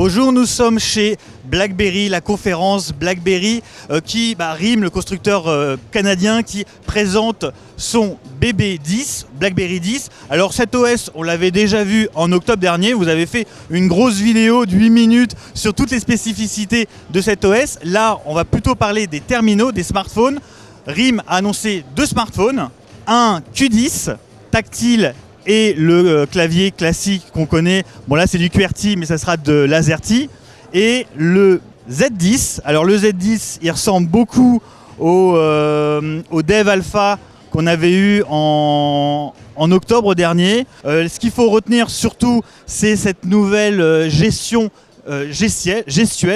Bonjour, nous sommes chez BlackBerry, la conférence BlackBerry RIM, le constructeur canadien qui présente son BB10, BlackBerry 10. Alors cet OS, on l'avait déjà vu en octobre dernier, vous avez fait une grosse vidéo de 8 minutes sur toutes les spécificités de cet OS. Là, on va plutôt parler des terminaux, des smartphones. RIM a annoncé 2 smartphones, un Q10 tactile et le clavier classique qu'on connaît, bon là c'est du QWERTY mais ça sera de l'AZERTY, et le Z10. Alors le Z10 il ressemble beaucoup au Dev Alpha qu'on avait eu en octobre dernier. Ce qu'il faut retenir surtout, c'est cette nouvelle gestuelle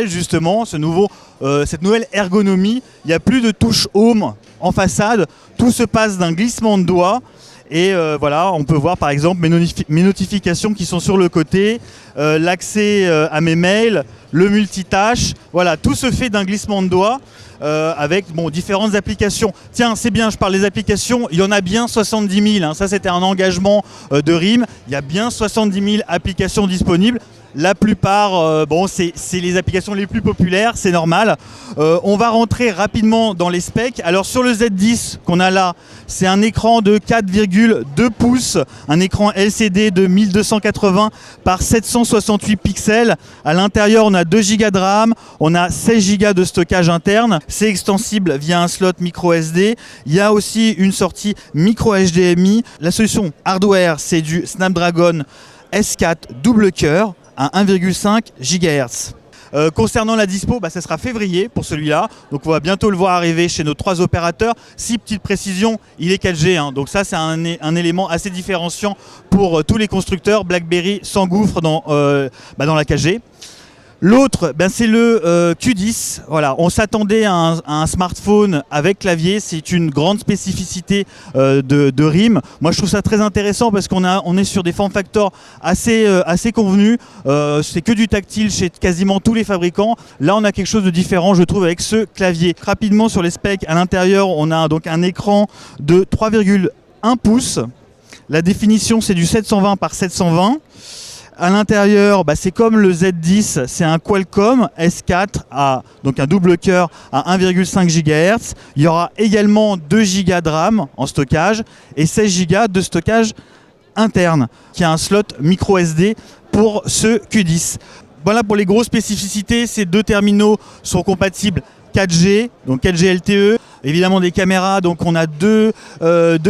justement, cette nouvelle ergonomie. Il n'y a plus de touche home en façade, tout se passe d'un glissement de doigt. Et voilà, on peut voir par exemple mes notifications qui sont sur le côté, l'accès à mes mails, le multitâche. Voilà, tout se fait d'un glissement de doigt avec différentes applications. Tiens, c'est bien, je parle des applications, il y en a bien 70 000. Hein. Ça, c'était un engagement de RIM. Il y a bien 70 000 applications disponibles. La plupart, c'est les applications les plus populaires, c'est normal. On va rentrer rapidement dans les specs. Alors sur le Z10 qu'on a là, c'est un écran de 4,2 pouces, un écran LCD de 1280 par 768 pixels. À l'intérieur, on a 2 Go de RAM, on a 16 Go de stockage interne. C'est extensible via un slot micro SD. Il y a aussi une sortie micro HDMI. La solution hardware, c'est du Snapdragon S4 double cœur à 1,5 GHz. Concernant la dispo, ça sera février pour celui-là. Donc on va bientôt le voir arriver chez nos 3 opérateurs. Si petite précision, il est 4G. Hein. Donc ça, c'est un élément assez différenciant pour tous les constructeurs. BlackBerry s'engouffre dans la 4G. L'autre, c'est le Q10. Voilà, on s'attendait à un smartphone avec clavier. C'est une grande spécificité de RIM. Moi, je trouve ça très intéressant parce qu'on est sur des form factors assez convenus. C'est que du tactile chez quasiment tous les fabricants. Là, on a quelque chose de différent, je trouve, avec ce clavier. Rapidement sur les specs, à l'intérieur, on a donc un écran de 3,1 pouces. La définition, c'est du 720 par 720. À l'intérieur, c'est comme le Z10, c'est un Qualcomm S4 donc un double cœur à 1,5 GHz. Il y aura également 2 Go de RAM en stockage et 16 Go de stockage interne, qui a un slot micro SD pour ce Q10. Voilà pour les grosses spécificités. Ces 2 terminaux sont compatibles 4G, donc 4G LTE. Évidemment des caméras, donc on a 2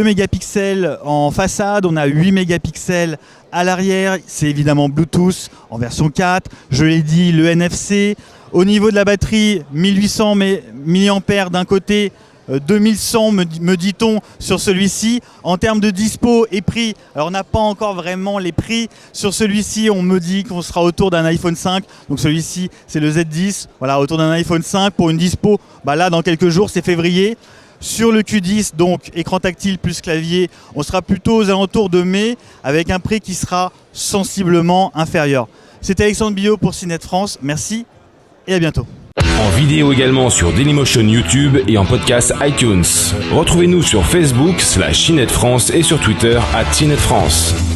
mégapixels en façade, on a 8 mégapixels à l'arrière. C'est évidemment Bluetooth en version 4. Je l'ai dit, le NFC. Au niveau de la batterie, 1800 mAh d'un côté, 2100 me dit-on sur celui-ci. En termes de dispo et prix, alors on n'a pas encore vraiment les prix. Sur celui-ci, on me dit qu'on sera autour d'un iPhone 5. Donc celui-ci, c'est le Z10. Voilà, autour d'un iPhone 5 pour une dispo. Là, dans quelques jours, c'est février. Sur le Q10, donc écran tactile plus clavier, on sera plutôt aux alentours de mai avec un prix qui sera sensiblement inférieur. C'était Alexandre Billot pour CNET France. Merci et à bientôt. En vidéo également sur Dailymotion YouTube et en podcast iTunes. Retrouvez-nous sur Facebook /CNET France et sur Twitter @CNET France.